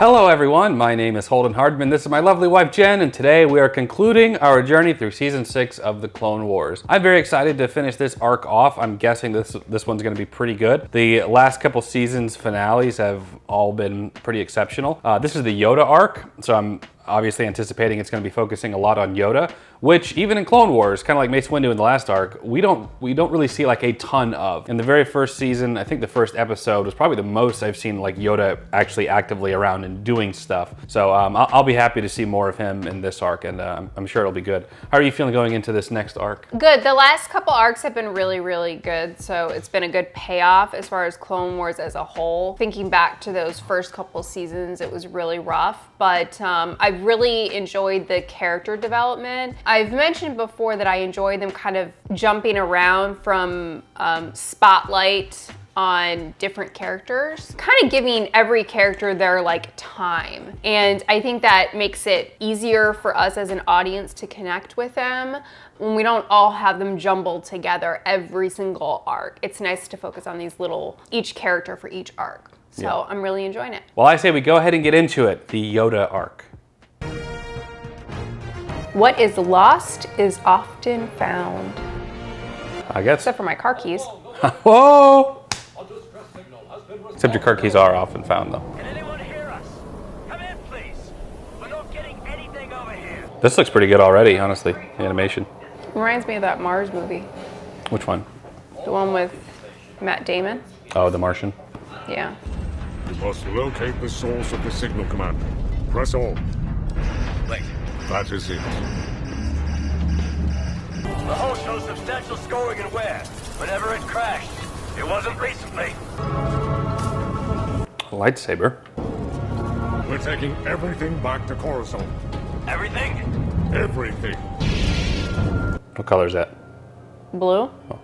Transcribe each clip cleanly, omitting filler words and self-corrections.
Hello everyone, my name is Holden Hardman, this is my lovely wife Jen, and today we are concluding our journey through Season 6 of the Clone Wars. I'm very excited to finish this arc off. I'm guessing this one's going to be pretty good. The last couple seasons finales have all been pretty exceptional. This is the Yoda Arc, so I'm obviously anticipating it's going to be focusing a lot on Yoda, which even in Clone Wars, kind of like Mace Windu in the last arc, we don't really see like a ton of. In the very first season, I think the first episode was probably the most I've seen like Yoda actually actively around and doing stuff. So I'll be happy to see more of him in this arc, and I'm sure it'll be good. How are you feeling going into this next arc? Good. The last couple arcs have been really, really good. So it's been a good payoff as far as Clone Wars as a whole. Thinking back to those first couple seasons, it was really rough, but I really enjoyed the character development. I've mentioned before that I enjoy them kind of jumping around from spotlight on different characters, kind of giving every character their like time. And I think that makes it easier for us as an audience to connect with them when we don't all have them jumbled together every single arc. It's nice to focus on these each character for each arc. So yeah. I'm really enjoying it. Well, I say we go ahead and get into it, the Yoda arc. What is lost is often found. I guess. Except for my car keys. Whoa! Except your car keys are often found, though. Can anyone hear us? Come in, please. We're not getting anything over here. This looks pretty good already, honestly, the animation. Reminds me of that Mars movie. Which one? The one with Matt Damon. Oh, The Martian? Yeah. You must locate the source of the signal, Commander. Press on. Wait. That is it. The hull shows substantial scoring and wear. Whenever it crashed, it wasn't recently. Lightsaber. We're taking everything back to Coruscant. Everything? Everything. What color is that? Blue? Oh.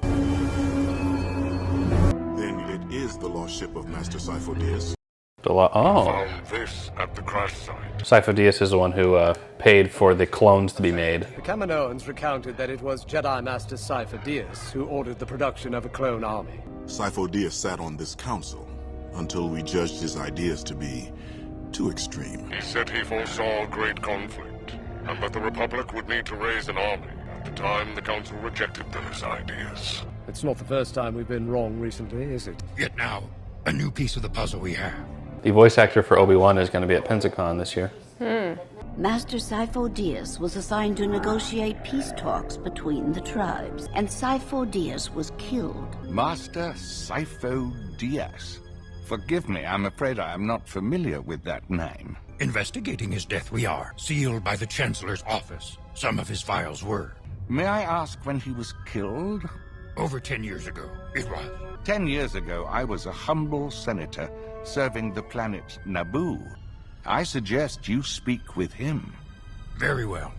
Then it is the lost ship of Master Sifo-Dyas. Oh. Found this at the crash site. Sifo-Dyas is the one who paid for the clones to be made. The Kaminoans recounted that it was Jedi Master Sifo-Dyas who ordered the production of a clone army. Sifo-Dyas sat on this council until we judged his ideas to be too extreme. He said he foresaw great conflict, and that the Republic would need to raise an army. At the time, the Council rejected those ideas. It's not the first time we've been wrong recently, is it? Yet now, a new piece of the puzzle we have. The voice actor for Obi-Wan is going to be at Pensacon this year. Master Sifo-Dyas was assigned to negotiate peace talks between the tribes, and Sifo-Dyas was killed. Master Sifo-Dyas. Forgive me, I'm afraid I am not familiar with that name. Investigating his death we are, sealed by the Chancellor's office. Some of his files were. May I ask when he was killed? Over 10 years ago, it was. 10 years ago, I was a humble senator serving the planet Naboo. I suggest you speak with him. Very well.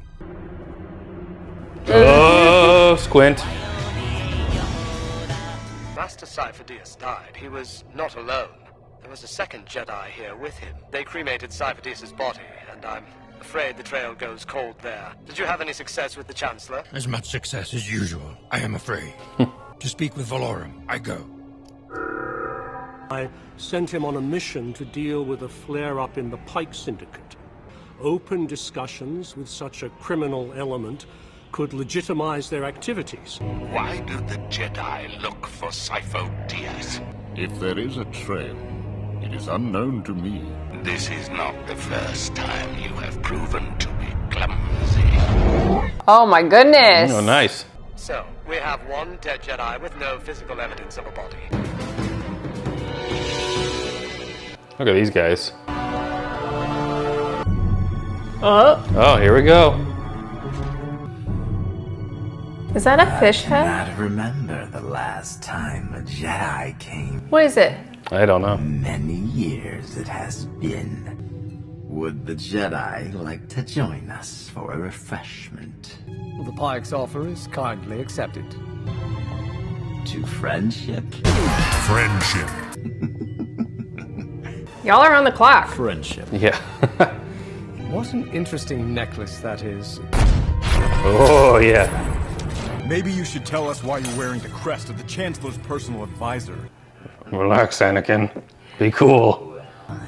Oh, squint. Master Sifo-Dyas died. He was not alone. There was a second Jedi here with him. They cremated Sifo-Dyas' body, and I'm afraid the trail goes cold there. Did you have any success with the Chancellor? As much success as usual, I am afraid. To speak with Valorum, I go. I sent him on a mission to deal with a flare-up in the Pike Syndicate. Open discussions with such a criminal element could legitimize their activities. Why do the Jedi look for Sifo-Dyas? If there is a trail, it is unknown to me. This is not the first time you have proven to be clumsy. Oh my goodness. Oh, nice. So, we have one dead Jedi with no physical evidence of a body. Look at these guys. Oh, here we go. Is that a fish head? I remember the last time a Jedi came. What is it? I don't know. Many years it has been. Would the Jedi like to join us for a refreshment? Well, the Pike's offer is kindly accepted. To friendship? Friendship. Y'all are on the clock. Friendship. Yeah. What an interesting necklace that is. Oh, yeah. Maybe you should tell us why you're wearing the crest of the Chancellor's personal advisor. Relax, Anakin. Be cool.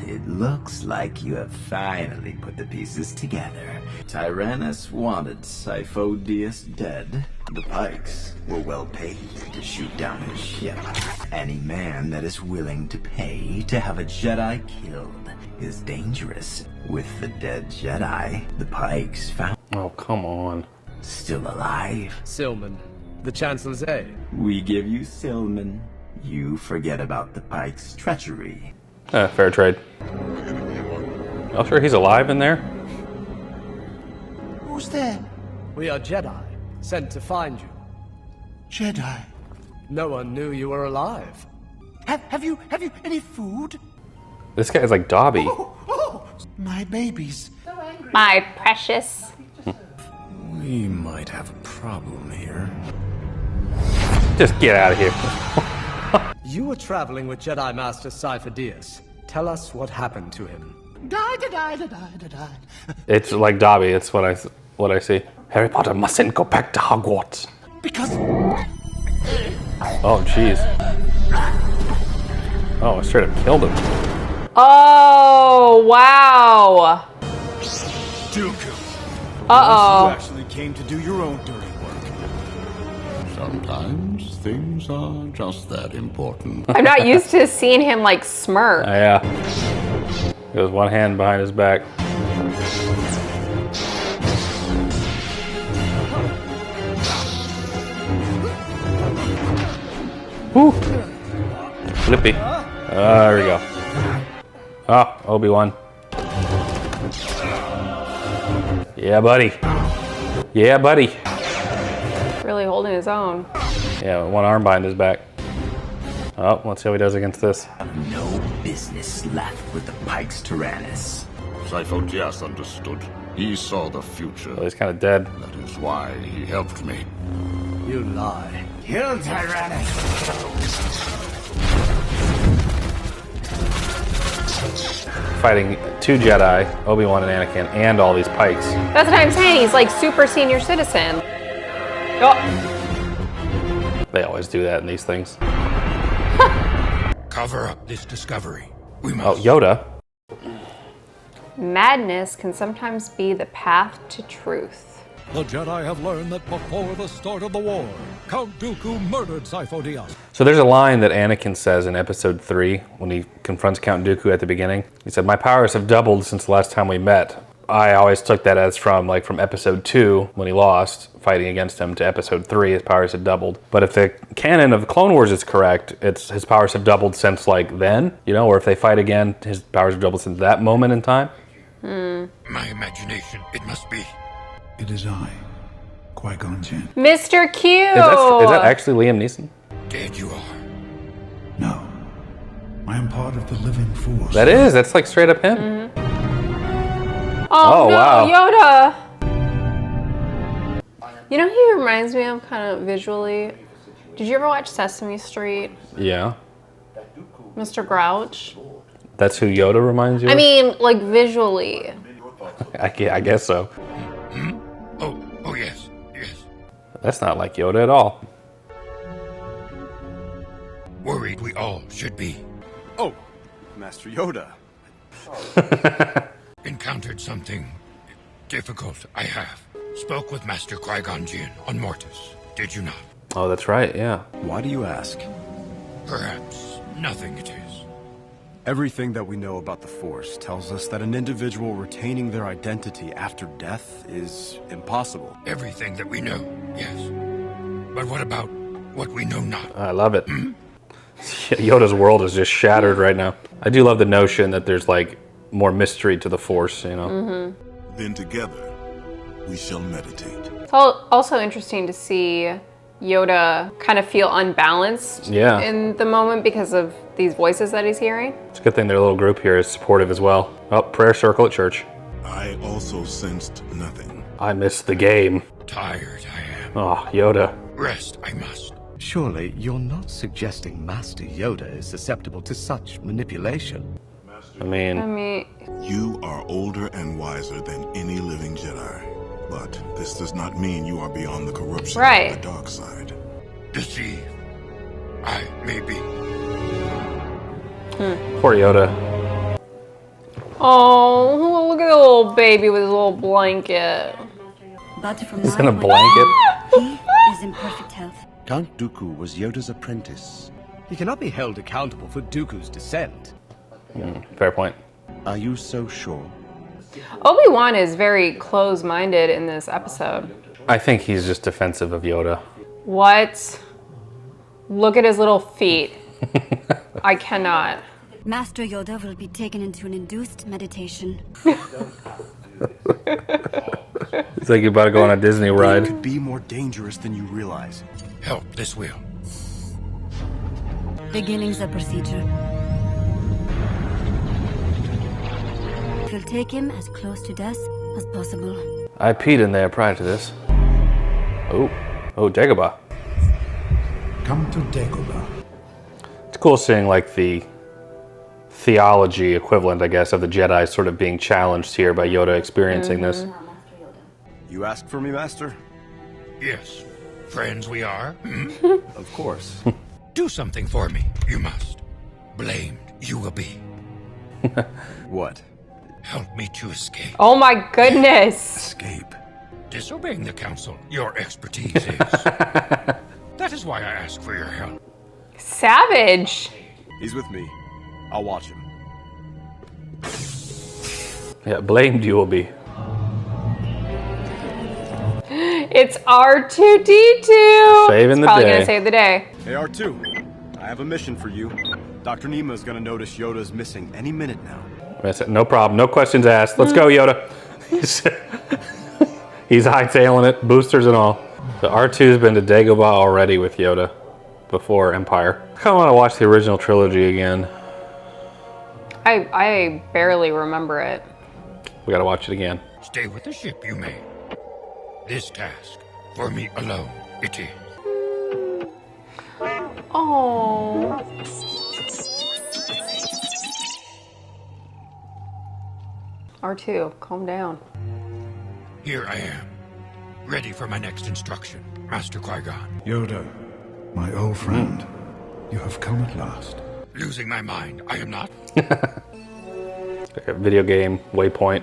it looks like you have finally put the pieces together. Tyrannus wanted Sifo-Dyas dead. The Pikes were well paid to shoot down his ship. Any man that is willing to pay to have a Jedi killed is dangerous. With the dead Jedi, the Pikes found... Oh, come on. Still alive. Silman, the Chancellor's aide. We give you Silman. You forget about the Pike's treachery. Fair trade. Oh, sure, he's alive in there? Who's there? We are Jedi, sent to find you. Jedi? No one knew you were alive. Have you any food? This guy is like Dobby. Oh, my babies. My precious. We might have a problem here. Just get out of here. You were traveling with Jedi Master Sifo-Dyas. Tell us what happened to him. Die. It's like Dobby. It's what I see. Harry Potter mustn't go back to Hogwarts. Because... Oh, jeez. Oh, I straight up killed him. Oh, wow. Dooku. Uh-oh. You actually came to do your own dirty work. Sometimes things are just that important. I'm not used to seeing him like smirk. Yeah. Goes one hand behind his back. Woo! Flippy. There we go. Oh, Obi-Wan. Yeah, buddy. Yeah, buddy. Really holding his own. Yeah, one arm behind his back. Oh, let's see how he does against this. No business left with the Pikes Tyrannus. Sifo-Dyas understood. He saw the future. Well, he's kind of dead. That is why he helped me. You lie. Kill Tyrannus! Fighting two Jedi, Obi-Wan and Anakin, and all these Pikes. That's what I'm saying. He's like super senior citizen. Oh. They always do that in these things. Cover up this discovery. We Oh, must. Yoda. Madness can sometimes be the path to truth. The Jedi have learned that before the start of the war, Count Dooku murdered Sifo-Dyas. So there's a line that Anakin says in episode 3 when he confronts Count Dooku at the beginning. He said, "My powers have doubled since the last time we met." I always took that as from episode 2 when he lost fighting against him to episode 3 his powers had doubled. But if the canon of the Clone Wars is correct, it's his powers have doubled since then, or if they fight again, his powers have doubled since that moment in time. My imagination, it must be. It is I, Qui-Gon Jinn. Mr. Q! Is that actually Liam Neeson? Dead you are. No. I am part of the living force. That's like straight up him. Oh, no, wow. Yoda! You know who he reminds me of kind of visually? Did you ever watch Sesame Street? Yeah. Mr. Grouch? That's who Yoda reminds you of? I mean, like visually. I guess so. Oh yes. That's not like Yoda at all. Worried we all should be. Oh, Master Yoda. Encountered something difficult, I have. Spoke with Master Qui-Gon Jinn on Mortis, did you not? Oh, that's right, yeah. Why do you ask? Perhaps nothing it is. Everything that we know about the Force tells us that an individual retaining their identity after death is impossible. Everything that we know, yes. But what about what we know not? I love it. Yoda's world is just shattered right now. I do love the notion that there's more mystery to the Force, Then together, we shall meditate. It's also interesting to see Yoda kind of feel unbalanced in the moment because of these voices that he's hearing. It's a good thing their little group here is supportive as well. Oh, prayer circle at church. I also sensed nothing. I missed the game. Tired I am. Oh, Yoda. Rest I must. Surely you're not suggesting Master Yoda is susceptible to such manipulation. I mean... You are older and wiser than any living Jedi. But this does not mean you are beyond the corruption of the dark side. Deceive. I may be. Poor Yoda. Oh, look at the little baby with his little blanket. But from He's my in a point blanket. of view, he is in perfect health. Count Dooku was Yoda's apprentice. He cannot be held accountable for Dooku's descent. Fair point. Are you so sure? Obi-Wan is very close-minded in this episode. I think he's just defensive of Yoda. What? Look at his little feet. I cannot. Master Yoda will be taken into an induced meditation. It's like you're about to go on a Disney ride. It could be more dangerous than you realize. Help this will. Beginnings of procedure. We'll take him as close to death as possible. I peed in there prior to this. Oh, Dagobah. Come to Dagobah. It's cool seeing like the theology equivalent, I guess, of the Jedi sort of being challenged here by Yoda experiencing this. You asked for me, Master? Yes. Friends we are. Of course. Do something for me. You must. Blamed you will be. What? Help me to escape. Oh my goodness. Escape. Disobeying the council, your expertise is. That is why I ask for your help. Savage. He's with me. I'll watch him. Yeah, blamed you will be. It's R2-D2. Saving the Probably day. gonna save the day. Hey, R2. I have a mission for you. Dr. Nima's gonna notice Yoda's missing any minute now. No problem. No questions asked. Let's go, Yoda. He's hightailing it, boosters and all. So R2's been to Dagobah already with Yoda before Empire. I kind of want to watch the original trilogy again. I barely remember it. We got to watch it again. Stay with the ship you may. This task, for me alone, it is. Oh. R2, calm down. Here I am, ready for my next instruction, Master Qui-Gon. Yoda, my old friend, you have come at last. Losing my mind, I am not. Like a video game waypoint.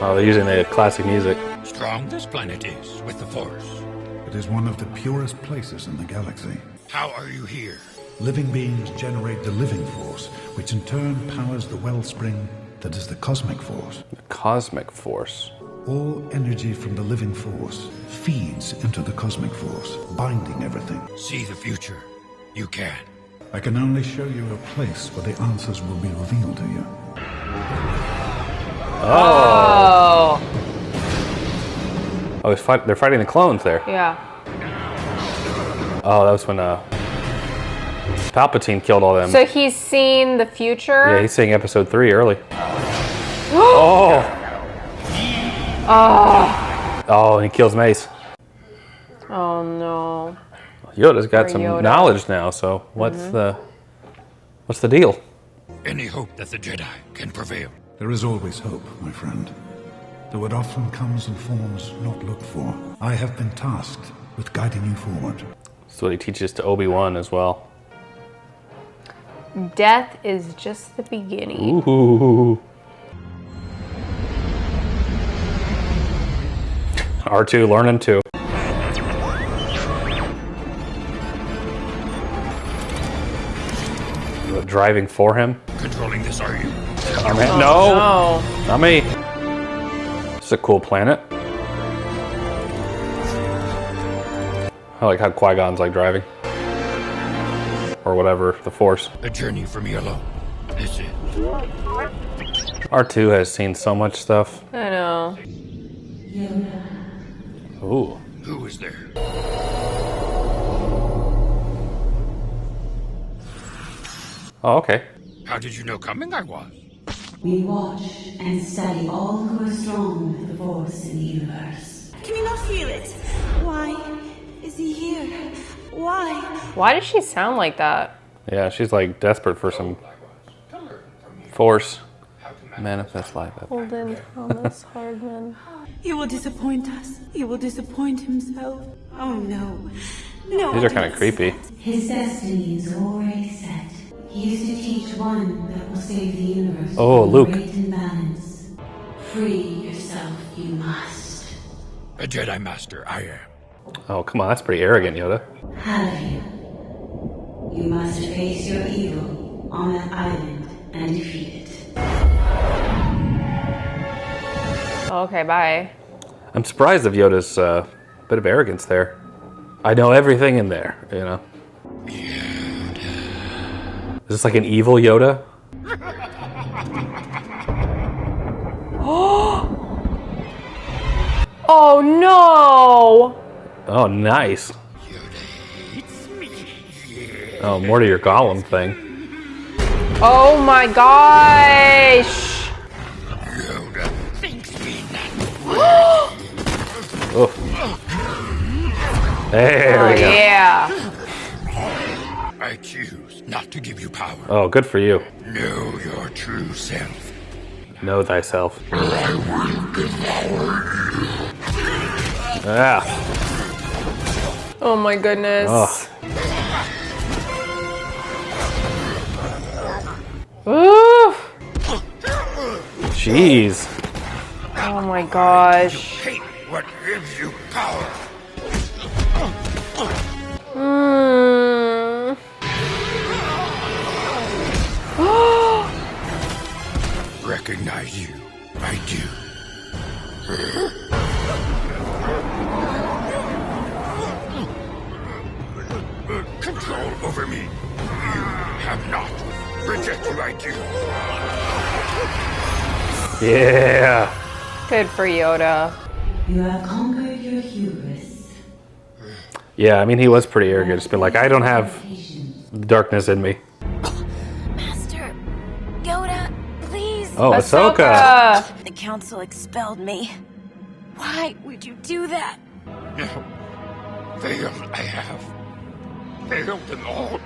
Oh, they're using the classic music. Strong this planet is with the Force. It is one of the purest places in the galaxy. How are you here? Living beings generate the living force, which in turn powers the wellspring that is the cosmic force. The cosmic force. All energy from the living force feeds into the cosmic force, binding everything. See the future. You can. I can only show you a place where the answers will be revealed to you. Oh. Oh, they're fighting the clones there. Yeah. Oh, that was when Palpatine killed all them. So he's seen the future? Yeah, he's seeing episode 3 early. Oh! Oh, and he kills Mace. Oh no. Yoda's got some Yoda. knowledge now, so what's the deal? Any hope that the Jedi can prevail? There is always hope, my friend. Though it often comes in forms not looked for. I have been tasked with guiding you forward. That's what he teaches to Obi-Wan as well. Death is just the beginning. Ooh. R2 learning too. Driving for him? Controlling this, are you? No! Not me. It's a cool planet. I like how Qui-Gon's like driving. Or whatever, the Force. A journey for me alone. This is. R2 has seen so much stuff. I know. Ooh. Who is there? Oh, okay. How did you know coming I was? We watch and study all who are strong with the Force in the universe. Can you not feel it? Why is he here? Why? Why does she sound like that? Yeah, she's like desperate for some Force. Manifest life. Holden, Thomas, Hardman. He will disappoint us. He will disappoint himself. Oh no. No. These are kind of creepy. His destiny is already set. He is to teach one that will save the universe. Oh, Luke. Great and balance. Free yourself, you must. A Jedi Master, I am. Oh, come on, that's pretty arrogant, Yoda. Have you? You must face your evil on that island and defeat it. Okay, bye. I'm surprised of Yoda's bit of arrogance there. I know everything in there, you know. Is this like an evil Yoda? Oh no! Oh, nice. Oh, more to your golem thing. Oh my gosh! Yoda thinks me Oh. There we go. Yeah. I choose not to give you power. Oh, good for you. Know your true self. Know thyself. Or I will devour you. Ah. Oh my goodness. Oh. Ooh. Jeez. Oh my gosh. Hate what gives you power. Recognize you. I do. Control over me. You have not. Reject you, I do. Yeah. Good for Yoda. You have conquered your hubris. Yeah, I mean, he was pretty arrogant. Just been like, I don't have the darkness in me. Master Yoda, please. Oh, Ahsoka. The council expelled me. Why would you do that? No. Failed I have. Failed them all.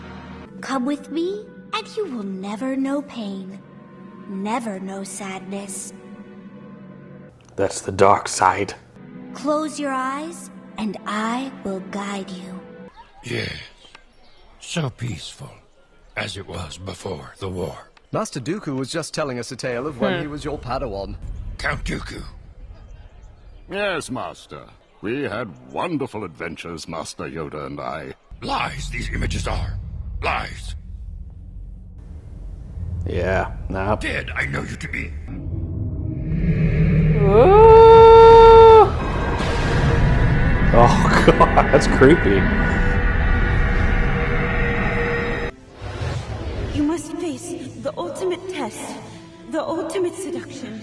Come with me, and you will never know pain. Never know sadness. That's the dark side. Close your eyes, and I will guide you. Yes. So peaceful, as it was before the war. Master Dooku was just telling us a tale of when he was your Padawan. Count Dooku. Yes, Master. We had wonderful adventures, Master Yoda and I. Lies these images are. Lies. Yeah, nah. Dead I know you to be. Oh, God, that's creepy. You must face the ultimate test, the ultimate seduction.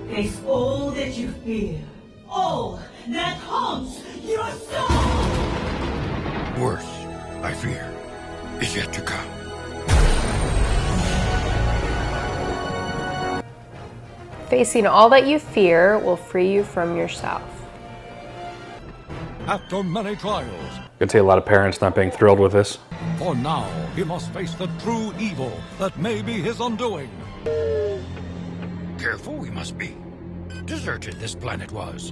Face all that you fear, all that haunts your soul! Worse, I fear, is yet to come. Facing all that you fear will free you from yourself. After many trials, I can see a lot of parents not being thrilled with this. for now he must face the true evil that may be his undoing. Careful we must be. Deserted this planet was.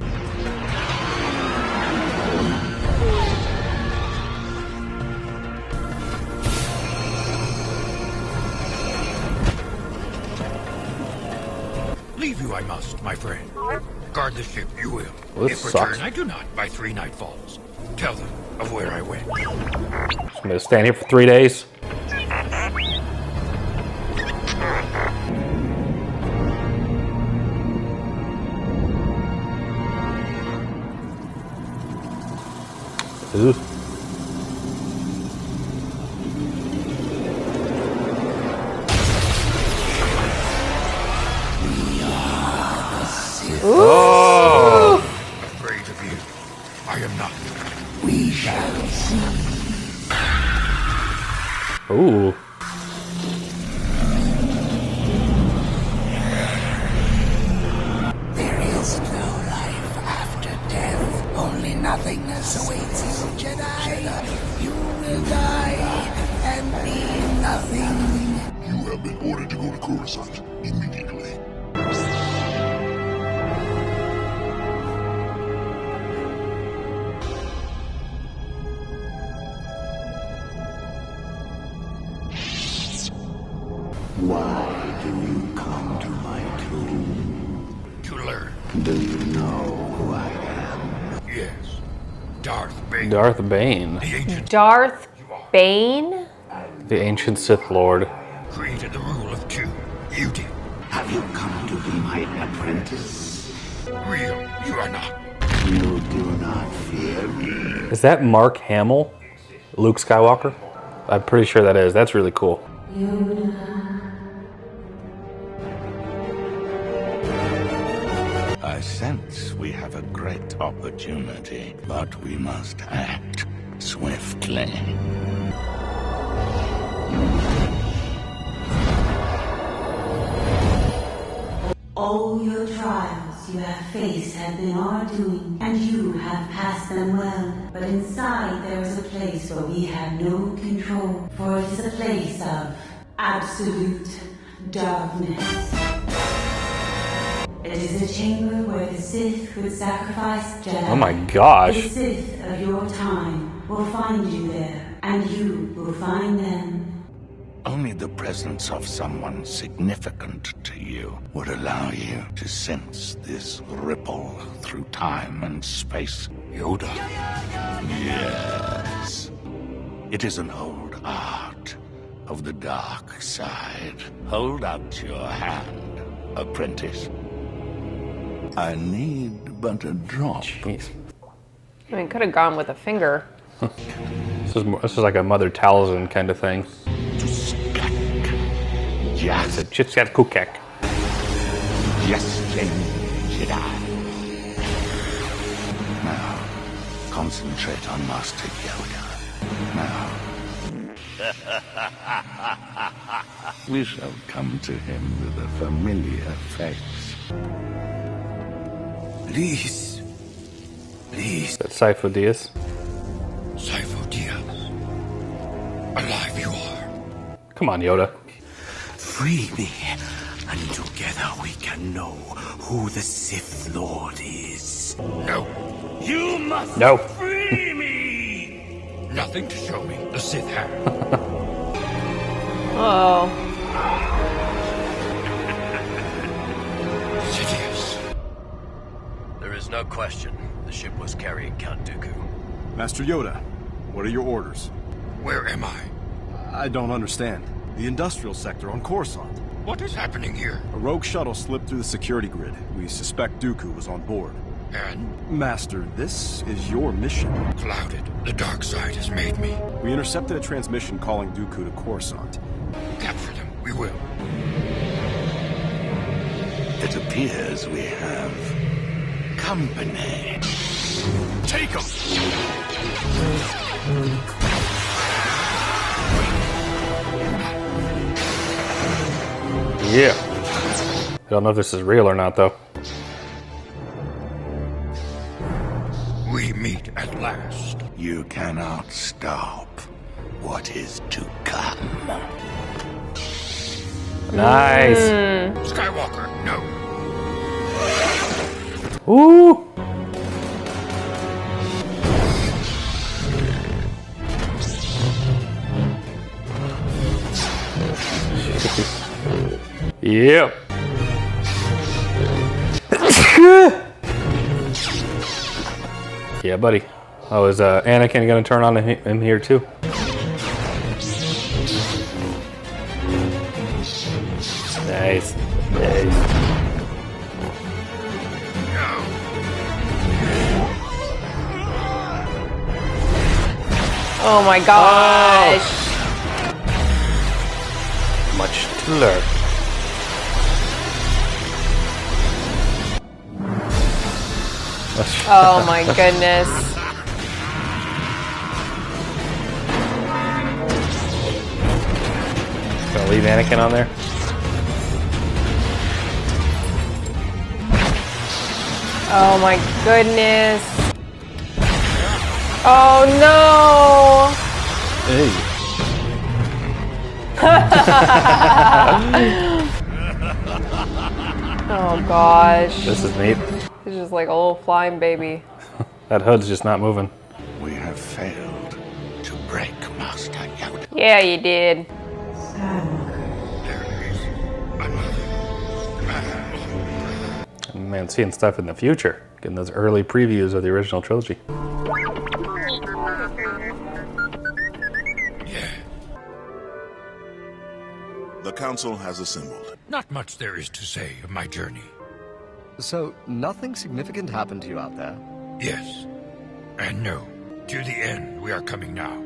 Leave you I must, my friend. Guard the ship you will. Well, this if return sucks. I do not by 3 nightfalls. Tell them of where I went. I'm gonna stand here for 3 days. Ooh. Oh! Afraid of you. I am not. We shall see. Ooh. There is no life after death. Only nothingness awaits you, Jedi. You will die and be nothing. You have been ordered to go to Coruscant immediately. Why do you come to my tomb? To learn. Do you know who I am? Yes. Darth Bane. Darth Bane. The ancient. Darth Bane? The ancient Sith Lord. Created the rule of two. You did. Have you come to be my apprentice? Real. You are not. You do not fear me. Is that Mark Hamill? Luke Skywalker? I'm pretty sure that is. That's really cool. I sense we have a great opportunity, but we must act swiftly. All your trials you have faced have been our doing, and you have passed them well. But inside there is a place where we have no control, for it is a place of absolute darkness. It is a chamber where the Sith would sacrifice Jedi. Oh my gosh. The Sith of your time will find you there, and you will find them. Only the presence of someone significant to you would allow you to sense this ripple through time and space. Yoda. Yes. It is an old art of the dark side. Hold out your hand, apprentice. I need but a drop. Jeez. I mean, could have gone with a finger. This is like a Mother Talzin kind of thing. Yes. It's a Chitskak. Yes, Jedi. Now, concentrate on Master Yoda. Now. We shall come to him with a familiar face. Please. Please. That's Sifo Dyas. Sifo Dyas. Alive you are. Come on, Yoda. Free me, and together we can know who the Sith Lord is. No. You must No. free me! Nothing to show me. The Sith have. Oh. Sidious. There is no question. The ship was carrying Count Dooku. Master Yoda, what are your orders? Where am I? I don't understand. The industrial sector on Coruscant. What is happening here? A rogue shuttle slipped through the security grid. We suspect Dooku was on board. And? Master, this is your mission. Clouded. The dark side has made me. We intercepted a transmission calling Dooku to Coruscant. Capture them. We will. It appears we have company. Take them! Yeah. I don't know if this is real or not, though. We meet at last. You cannot stop what is to come. Nice. Skywalker, no. Ooh. Yep. Yeah, buddy. Oh, is Anakin gonna turn on him here too? Nice. Nice. Oh my gosh. Much to learn. Oh my goodness. Gonna leave Anakin on there? Oh my goodness. Oh no. Hey. Oh gosh. This is neat. It's just like a little flying baby. That hood's just not moving. We have failed to break Master Yoda. Yeah, you did. There is Man, seeing stuff in the future. Getting those early previews of the original trilogy. The council has assembled. Not much there is to say of my journey. So, nothing significant happened to you out there? Yes. And no. To the end, we are coming now.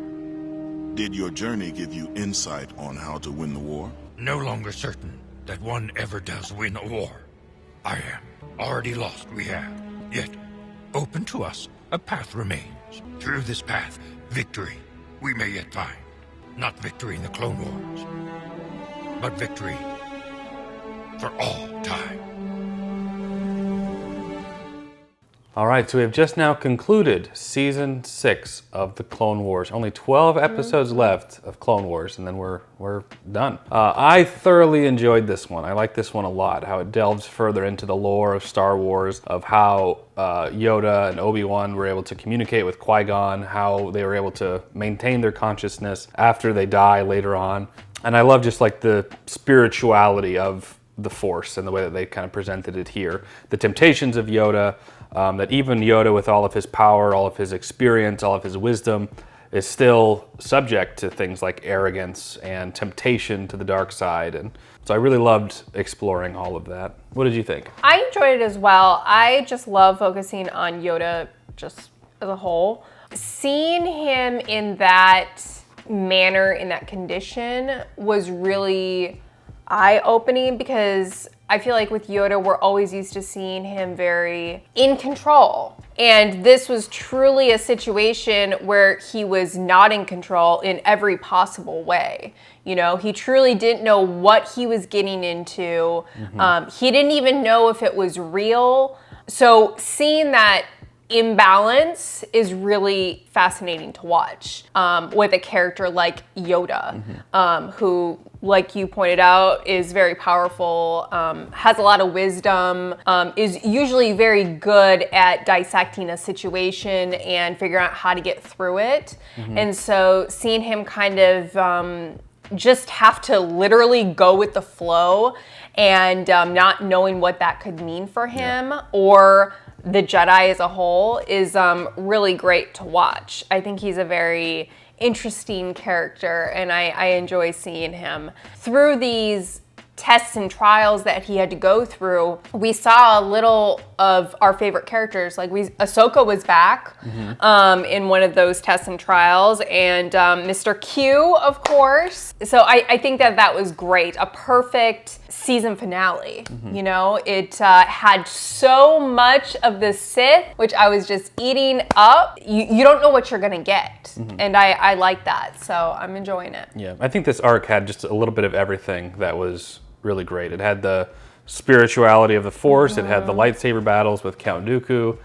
Did your journey give you insight on how to win the war? No longer certain that one ever does win a war. I am. Already lost we have. Yet, open to us, a path remains. Through this path, victory we may yet find. Not victory in the Clone Wars, but victory for all time. All right, so we have just now concluded Season 6 of the Clone Wars. Only 12 episodes left of Clone Wars, and then we're done. I thoroughly enjoyed this one. I like this one a lot, how it delves further into the lore of Star Wars, of how Yoda and Obi-Wan were able to communicate with Qui-Gon, how they were able to maintain their consciousness after they die later on. And I love just like the spirituality of the Force and the way that they kind of presented it here. The temptations of Yoda, that even Yoda, with all of his power, all of his experience, all of his wisdom, is still subject to things like arrogance and temptation to the dark side. And so I really loved exploring all of that. What did you think? I enjoyed it as well. I just love focusing on Yoda just as a whole. Seeing him in that manner, in that condition, was really eye-opening, because I feel like with Yoda, we're always used to seeing him very in control. And this was truly a situation where he was not in control in every possible way. You know, he truly didn't know what he was getting into. He didn't even know if it was real. So seeing that imbalance is really fascinating to watch with a character like Yoda, who, like you pointed out, is very powerful, has a lot of wisdom, is usually very good at dissecting a situation and figuring out how to get through it. And so seeing him kind of just have to literally go with the flow and not knowing what that could mean for him or the Jedi as a whole is really great to watch. I think he's a very interesting character, and I enjoy seeing him. Through these tests and trials that he had to go through, we saw a little of our favorite characters. Like Ahsoka was back in one of those tests and trials, and Mr. Q, of course. So I think that was great. A perfect season finale. You know, it had so much of the Sith, which I was just eating up. You don't know what you're gonna get, and I like that. So I'm enjoying it. Yeah, I think this arc had just a little bit of everything that was really great. It had the spirituality of the Force, it had the lightsaber battles with Count Dooku,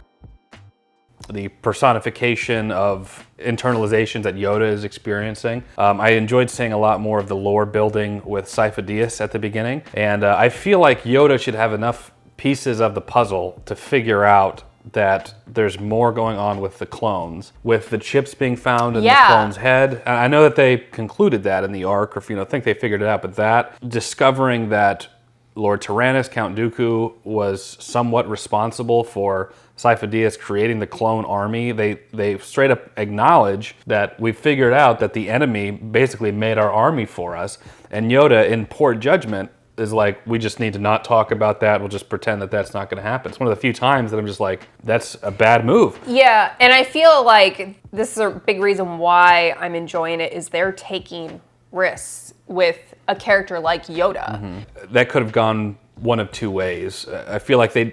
the personification of internalizations that Yoda is experiencing. I enjoyed seeing a lot more of the lore building with Sifo Dyas at the beginning, and I feel like Yoda should have enough pieces of the puzzle to figure out that there's more going on with the clones, with the chips being found in the clone's head. And I know that they concluded that in the arc, or think they figured it out, but that discovering that Lord Tyrannus, Count Dooku, was somewhat responsible for Sifo Dyas creating the clone army, they straight up acknowledge that we figured out that the enemy basically made our army for us, and Yoda, in poor judgment, is like, we just need to not talk about that. We'll just pretend that that's not going to happen. It's one of the few times that I'm just like, that's a bad move. Yeah, and I feel like this is a big reason why I'm enjoying it, is they're taking risks with a character like Yoda. That could have gone one of two ways. I feel like they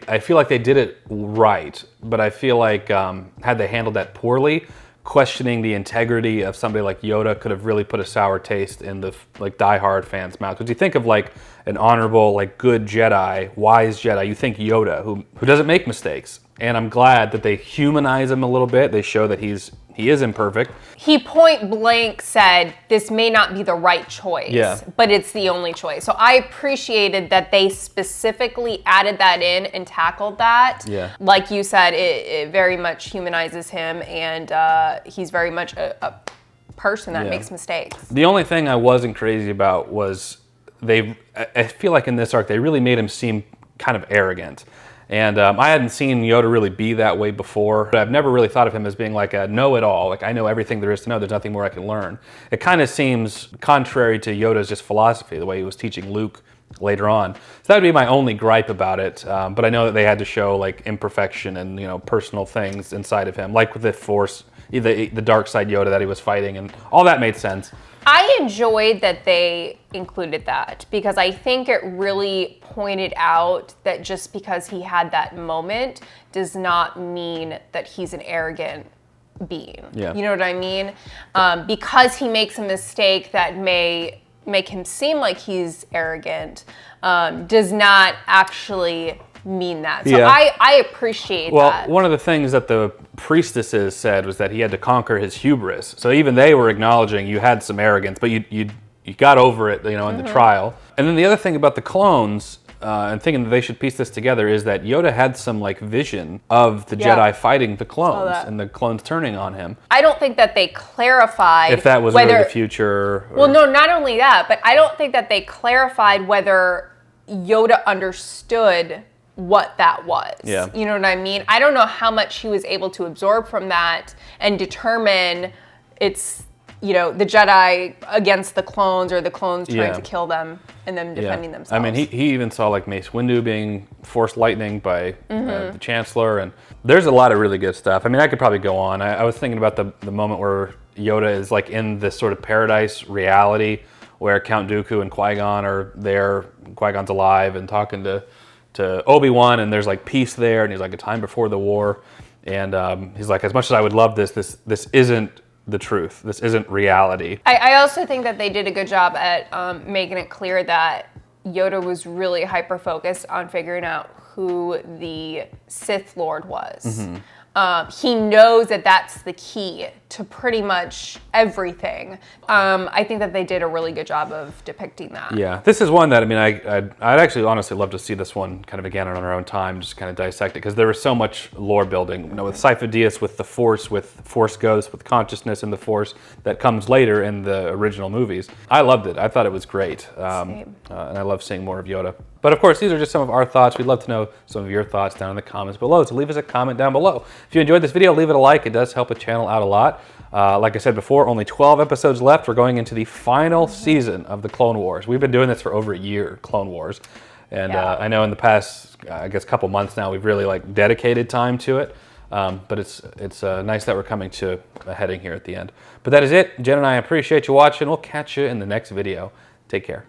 did it right, but I feel like had they handled that poorly, questioning the integrity of somebody like Yoda could have really put a sour taste in the diehard fans' mouth. Because you think of like an honorable, like good Jedi, wise Jedi, you think Yoda, who doesn't make mistakes. And I'm glad that they humanize him a little bit. They show that he is imperfect. He point blank said, this may not be the right choice, but it's the only choice. So I appreciated that they specifically added that in and tackled that. Yeah. Like you said, it very much humanizes him, and he's very much a person that makes mistakes. The only thing I wasn't crazy about was I feel like in this arc, they really made him seem kind of arrogant. And I hadn't seen Yoda really be that way before. But I've never really thought of him as being like a know-it-all. Like, I know everything there is to know. There's nothing more I can learn. It kind of seems contrary to Yoda's just philosophy, the way he was teaching Luke later on. So that would be my only gripe about it. But I know that they had to show like imperfection and, you know, personal things inside of him, like with the Force, the dark side Yoda that he was fighting, and all that made sense. I enjoyed that they included that because I think it really pointed out that just because he had that moment does not mean that he's an arrogant being. Yeah. You know what I mean? Because he makes a mistake that may make him seem like he's arrogant, does not actually mean that. So Yeah. I appreciate Well, that. one of the things that the priestesses said was that he had to conquer his hubris. So even they were acknowledging you had some arrogance, but you got over it, you know, in the trial. And then the other thing about the clones, and thinking that they should piece this together, is that Yoda had some like vision of the Jedi fighting the clones and the clones turning on him. I don't think that they clarified If that was whether really the future. Well, no, not only that, but I don't think that they clarified whether Yoda understood what that was. Yeah. You know what I mean? I don't know how much he was able to absorb from that and determine it's, you know, the Jedi against the clones or the clones trying to kill them and them defending themselves. I mean, he even saw like Mace Windu being force lightning by the Chancellor, and there's a lot of really good stuff. I mean, I could probably go on. I was thinking about the moment where Yoda is like in this sort of paradise reality where Count Dooku and Qui-Gon are there, Qui-Gon's alive and talking to Obi-Wan, and there's like peace there, and he's like a time before the war, and he's like, as much as I would love this isn't the truth. This isn't reality. I also think that they did a good job at making it clear that Yoda was really hyper-focused on figuring out who the Sith Lord was. He knows that that's the key to pretty much everything. I think that they did a really good job of depicting that. Yeah, this is one that, I mean, I'd actually honestly love to see this one kind of again on our own time, just kind of dissect it, because there was so much lore building, you know, with Sifo Dyas, with the Force Ghosts, with consciousness in the Force that comes later in the original movies. I loved it. I thought it was great. And I love seeing more of Yoda. But of course, these are just some of our thoughts. We'd love to know some of your thoughts down in the comments below. So leave us a comment down below. If you enjoyed this video, leave it a like. It does help the channel out a lot. Like I said before, only 12 episodes left. We're going into the final season of the Clone Wars. We've been doing this for over a year, Clone Wars. And I know in the past, I guess, couple months now, we've really like dedicated time to it. But it's nice that we're coming to a heading here at the end. But that is it. Jen and I appreciate you watching. We'll catch you in the next video. Take care.